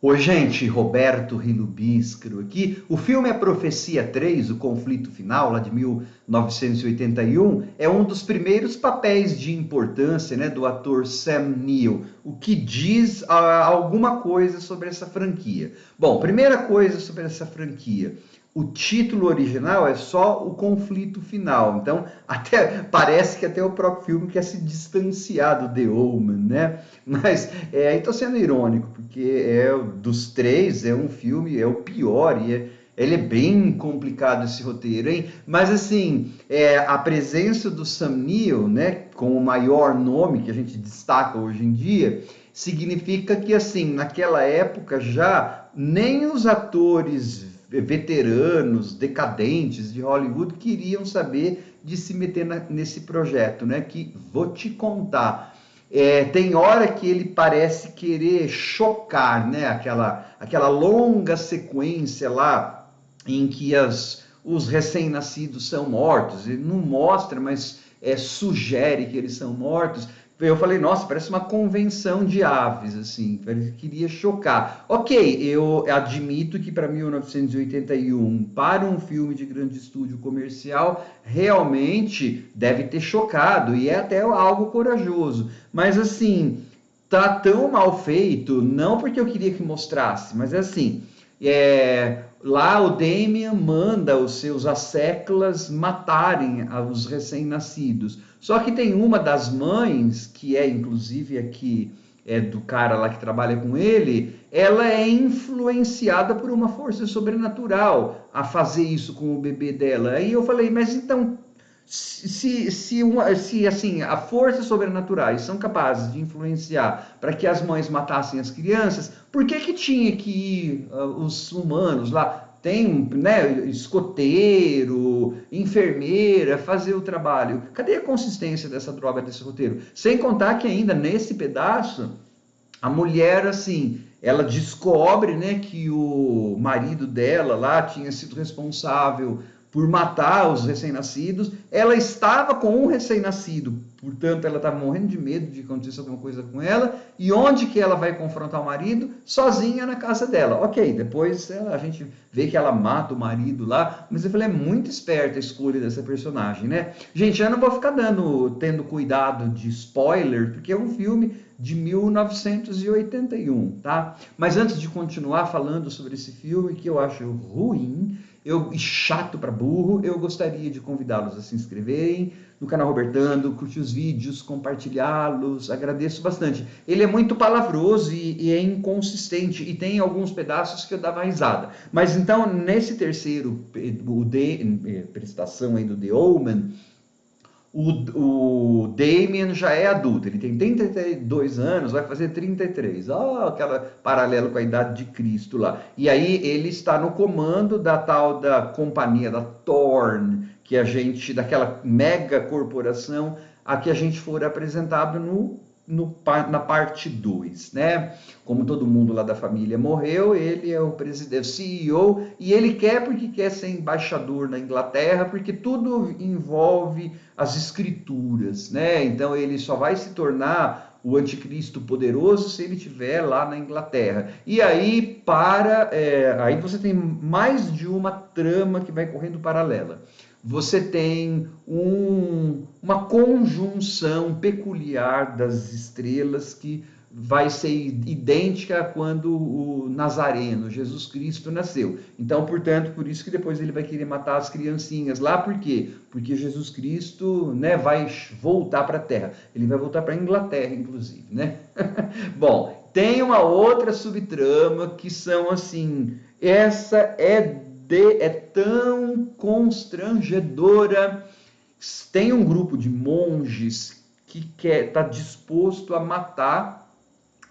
Oi, gente, Roberto Rilubiscro aqui. O filme A Profecia 3, O Conflito Final, lá de 1981, é um dos primeiros papéis de importância, né, do ator Sam Neill, o que diz alguma coisa sobre essa franquia. Bom, primeira coisa sobre essa franquia. O título original é só O Conflito Final. Então, até parece que até o próprio filme quer se distanciar do The Omen, né? Mas aí tô sendo irônico, porque dos três é um filme, é o pior, ele é bem complicado esse roteiro, hein? Mas assim, a presença do Sam Neill, né, com o maior nome que a gente destaca hoje em dia, significa que assim, naquela época já nem os atores veteranos, decadentes de Hollywood queriam saber de se meter nesse projeto, né? Que vou te contar. Tem hora que ele parece querer chocar, né? Aquela longa sequência lá em que os recém-nascidos são mortos. Ele não mostra, mas sugere que eles são mortos. Eu falei, nossa, parece uma convenção de aves, assim, ele queria chocar. Ok, eu admito que para 1981, para um filme de grande estúdio comercial, realmente deve ter chocado, e é até algo corajoso. Mas assim, tá tão mal feito, não porque eu queria que mostrasse, mas é assim, lá o Damien manda os seus asseclas matarem os recém-nascidos. Só que tem uma das mães, que é inclusive aqui do cara lá que trabalha com ele, ela é influenciada por uma força sobrenatural a fazer isso com o bebê dela. Aí eu falei, mas então se assim a forças sobrenaturais são capazes de influenciar para que as mães matassem as crianças, por que tinha que ir os humanos lá? Tem, né, escoteiro, enfermeira, fazer o trabalho. Cadê a consistência dessa droga, desse roteiro? Sem contar que ainda nesse pedaço, a mulher, assim, ela descobre, né, que o marido dela lá tinha sido responsável por matar os recém-nascidos. Ela estava com um recém-nascido, portanto, ela estava morrendo de medo de acontecer alguma coisa com ela. E onde que ela vai confrontar o marido? Sozinha na casa dela. Ok, depois a gente vê que ela mata o marido lá, mas eu falei, é muito esperta a escolha dessa personagem, né? Gente, eu não vou ficar tendo cuidado de spoiler, porque é um filme de 1981, tá? Mas antes de continuar falando sobre esse filme que eu acho ruim, e chato para burro, eu gostaria de convidá-los a se inscreverem no canal Robertando, curtir os vídeos, compartilhá-los, agradeço bastante. Ele é muito palavroso e é inconsistente, e tem alguns pedaços que eu dava risada. Mas então, nesse terceiro prestação aí do The Omen, o Damien já é adulto, ele tem 32 anos, vai fazer 33. Aquela paralelo com a idade de Cristo lá. E aí ele está no comando da tal da companhia da Thorn, que a gente, daquela mega corporação a que a gente for apresentado na parte 2, né? Como todo mundo lá da família morreu, ele é o presidente, CEO, e ele quer porque quer ser embaixador na Inglaterra, porque tudo envolve as escrituras, né? Então ele só vai se tornar o anticristo poderoso se ele estiver lá na Inglaterra. E aí aí você tem mais de uma trama que vai correndo paralela. Você tem uma conjunção peculiar das estrelas que vai ser idêntica a quando o Nazareno, Jesus Cristo, nasceu. Então, portanto, por isso que depois ele vai querer matar as criancinhas lá, por quê? Porque Jesus Cristo, né, vai voltar para a Terra. Ele vai voltar para a Inglaterra, inclusive, né? Bom, tem uma outra subtrama que são assim, essa é tão constrangedora. Tem um grupo de monges que está disposto a matar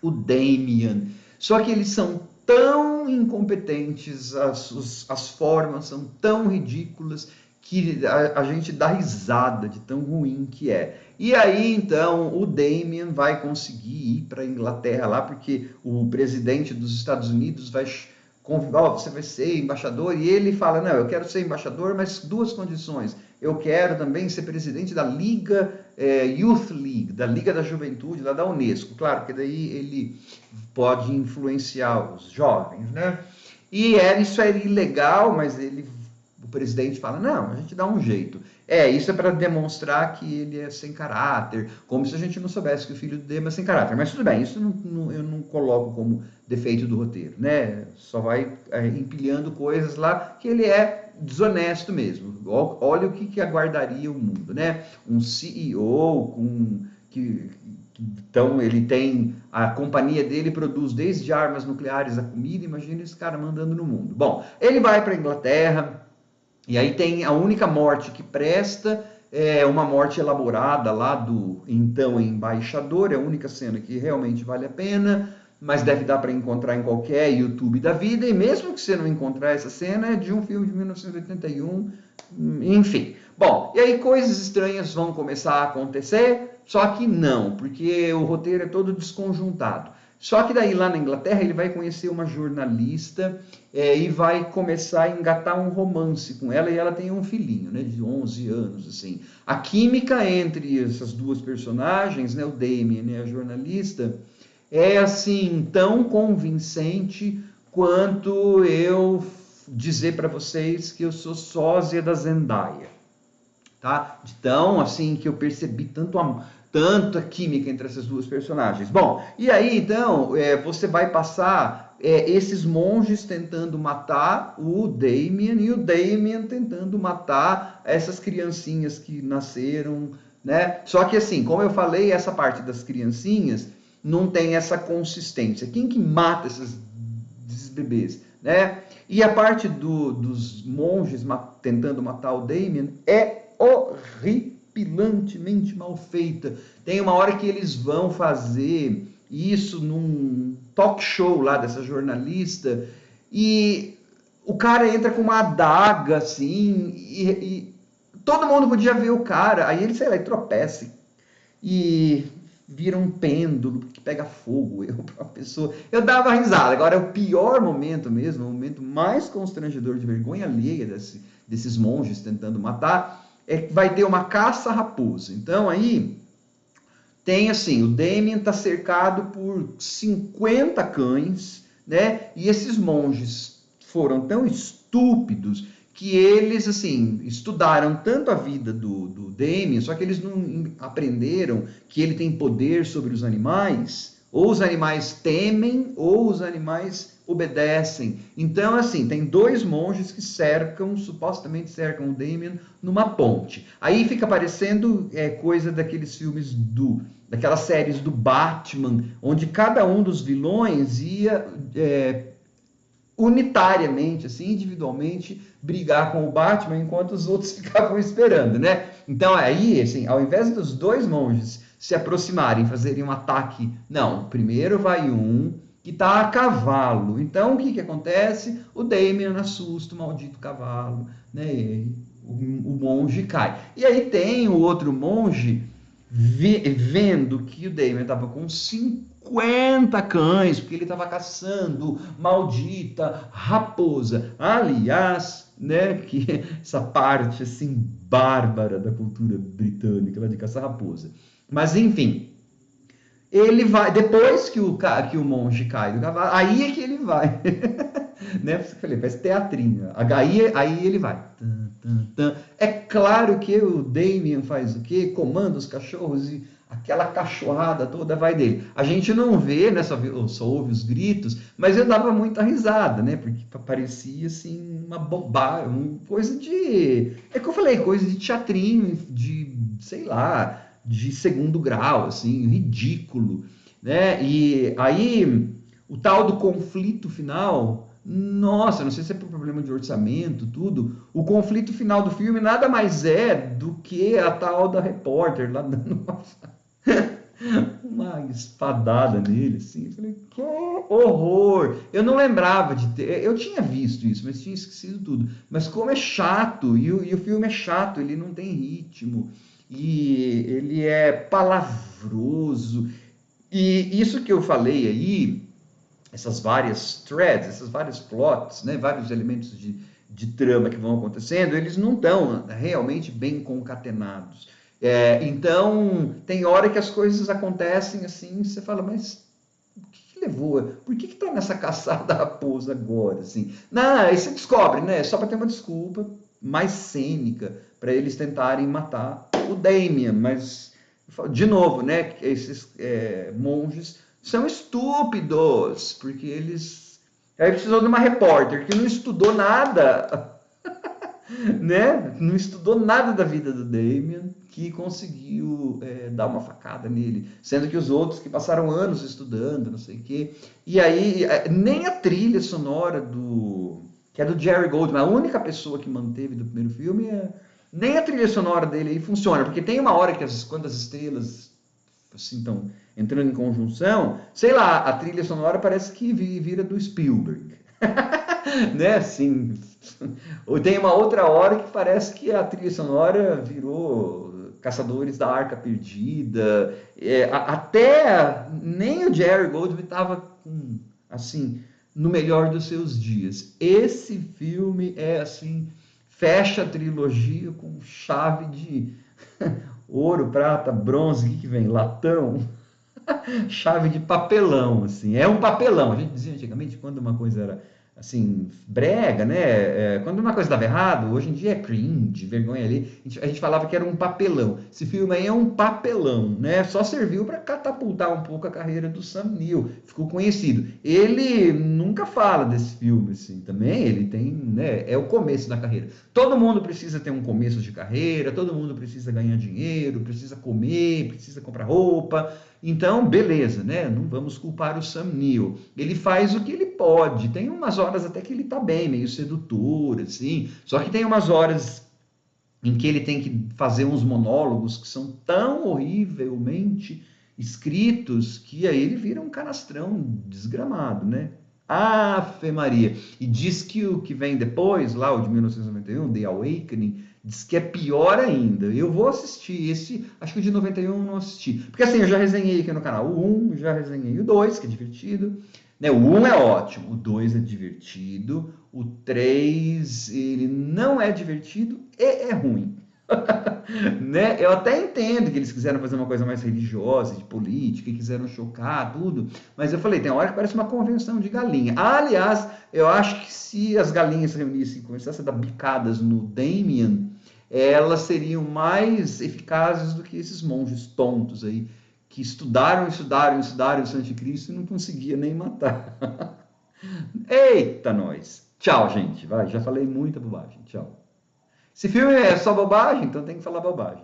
o Damien. Só que eles são tão incompetentes, as formas são tão ridículas que a gente dá risada de tão ruim que é. E aí, então, o Damien vai conseguir ir para a Inglaterra lá, porque o presidente dos Estados Unidos vai convidar, você vai ser embaixador, e ele fala, não, eu quero ser embaixador, mas duas condições. Eu quero também ser presidente da Liga Youth League, da Liga da Juventude, lá da Unesco. Claro que daí ele pode influenciar os jovens, né? E isso era ilegal, mas o presidente fala, não, a gente dá um jeito. Isso é para demonstrar que ele é sem caráter, como se a gente não soubesse que o filho dele é sem caráter. Mas tudo bem, isso eu não coloco como defeito do roteiro, né? Só vai empilhando coisas lá que ele é desonesto mesmo. Olha o que aguardaria o mundo, né? Um CEO então ele tem, a companhia dele produz desde armas nucleares a comida, imagina esse cara mandando no mundo. Bom, ele vai para a Inglaterra, e aí tem a única morte que presta, é uma morte elaborada lá do então embaixador, é a única cena que realmente vale a pena, mas deve dar para encontrar em qualquer YouTube da vida, e mesmo que você não encontrar essa cena, é de um filme de 1981, enfim. Bom, e aí coisas estranhas vão começar a acontecer, só que não, porque o roteiro é todo desconjuntado. Só que daí lá na Inglaterra ele vai conhecer uma jornalista e vai começar a engatar um romance com ela, e ela tem um filhinho, né, de 11 anos, assim. A química entre essas duas personagens, né, o Damien e a jornalista, é assim tão convincente quanto eu dizer para vocês que eu sou sósia da Zendaya, tá? Então, assim, que eu percebi tanto a química entre essas duas personagens. Bom, e aí, então, você vai passar esses monges tentando matar o Damien e o Damien tentando matar essas criancinhas que nasceram, né? Só que, assim, como eu falei, essa parte das criancinhas não tem essa consistência. Quem que mata esses bebês, né? E a parte dos monges tentando matar o Damien é horripilantemente mal feita. Tem uma hora que eles vão fazer isso num talk show lá dessa jornalista e o cara entra com uma adaga assim e todo mundo podia ver o cara, aí ele, sei lá, tropeça e vira um pêndulo que pega fogo. Eu dava risada. Agora, o pior momento mesmo, o momento mais constrangedor de vergonha alheia desses monges tentando matar, vai ter uma caça-raposa. Então, aí, tem assim, o Damien está cercado por 50 cães, né? E esses monges foram tão estúpidos que eles, assim, estudaram tanto a vida do Damien, só que eles não aprenderam que ele tem poder sobre os animais, ou os animais temem, ou os animais obedecem. Então, assim, tem dois monges que supostamente cercam o Damien numa ponte. Aí fica parecendo coisa daqueles filmes daquelas séries do Batman, onde cada um dos vilões ia unitariamente, assim, individualmente, brigar com o Batman, enquanto os outros ficavam esperando, né? Então, aí, assim, ao invés dos dois monges se aproximarem, fazerem um ataque, não, primeiro vai um que está a cavalo. Então, o que acontece? O Damien assusta o maldito cavalo, né? E o monge cai. E aí tem o outro monge vendo que o Damien estava com 50 cães, porque ele estava caçando maldita raposa. Aliás, né, que essa parte assim bárbara da cultura britânica, lá de caçar raposa. Mas enfim, ele vai, depois que o monge cai do cavalo, aí é que ele vai. Né? Eu falei, parece teatrinho. Aí ele vai. É claro que o Damien faz o quê? Comanda os cachorros e aquela cachorrada toda vai dele. A gente não vê, né? Só ouve os gritos, mas eu dava muita risada, né? Porque parecia assim uma bobagem, uma coisa de. É que eu falei, coisa de teatrinho, de, sei lá, de segundo grau, assim, ridículo, né? E aí o tal do conflito final. Nossa, não sei se é por problema de orçamento, tudo. O conflito final do filme nada mais é do que a tal da repórter lá dando uma espadada nele, assim. Eu falei, que horror! Eu não lembrava de ter. Eu tinha visto isso, mas tinha esquecido tudo. Mas como é chato, e o filme é chato, ele não tem ritmo, e ele é palavroso. E isso que eu falei aí, essas várias threads, essas vários plots, né, vários elementos de trama que vão acontecendo, eles não estão realmente bem concatenados. Então, tem hora que as coisas acontecem assim, você fala, mas o que levou? Por que está nessa caçada à raposa agora? Assim? Não, aí você descobre, né? Só para ter uma desculpa mais cênica para eles tentarem matar o Damien, mas de novo, né? Esses monges são estúpidos, porque eles aí precisou de uma repórter que não estudou nada, né? Não estudou nada da vida do Damien, que conseguiu dar uma facada nele, sendo que os outros que passaram anos estudando, não sei o quê. E aí, nem a trilha sonora que é do Jerry Goldman, a única pessoa que manteve do primeiro filme, nem a trilha sonora dele aí funciona, porque tem uma hora que quando as estrelas assim estão entrando em conjunção, sei lá, a trilha sonora parece que vira do Spielberg. Né, assim, ou tem uma outra hora que parece que a trilha sonora virou Caçadores da Arca Perdida, até nem o Jerry Goldman estava assim no melhor dos seus dias. Esse filme é assim, fecha a trilogia com chave de ouro, prata, bronze, o que vem? Latão, chave de papelão, assim. É um papelão. A gente dizia antigamente quando uma coisa era assim, brega, né? Quando uma coisa dava errado, hoje em dia é cringe, vergonha ali. A gente falava que era um papelão. Esse filme aí é um papelão, né? Só serviu para catapultar um pouco a carreira do Sam Neill. Ficou conhecido. Ele nunca fala desse filme, assim, também. Ele tem, né? É o começo da carreira. Todo mundo precisa ter um começo de carreira, todo mundo precisa ganhar dinheiro, precisa comer, precisa comprar roupa. Então, beleza, né? Não vamos culpar o Sam Neill. Ele faz o que ele pode. Tem umas horas até que ele tá bem, meio sedutor, assim. Só que tem umas horas em que ele tem que fazer uns monólogos que são tão horrivelmente escritos que aí ele vira um canastrão desgramado, né? Ave Maria. E diz que o que vem depois, lá o de 1991, The Awakening, diz que é pior ainda. Eu vou assistir esse, acho que o de 91 eu não assisti. Porque assim, eu já resenhei aqui no canal o 1, já resenhei o 2, que é divertido. Né, o 1 é ótimo, o 2 é divertido, o 3 ele não é divertido e é ruim. Né? Eu até entendo que eles quiseram fazer uma coisa mais religiosa, de política, e quiseram chocar tudo, mas eu falei, tem hora que parece uma convenção de galinha. Aliás, eu acho que se as galinhas se reunissem e começassem a dar bicadas no Damien, elas seriam mais eficazes do que esses monges tontos aí, que estudaram o Anticristo e não conseguia nem matar. Eita, nós! Tchau, gente. Vai, já falei muita bobagem. Tchau. Esse filme é só bobagem, então tem que falar bobagem.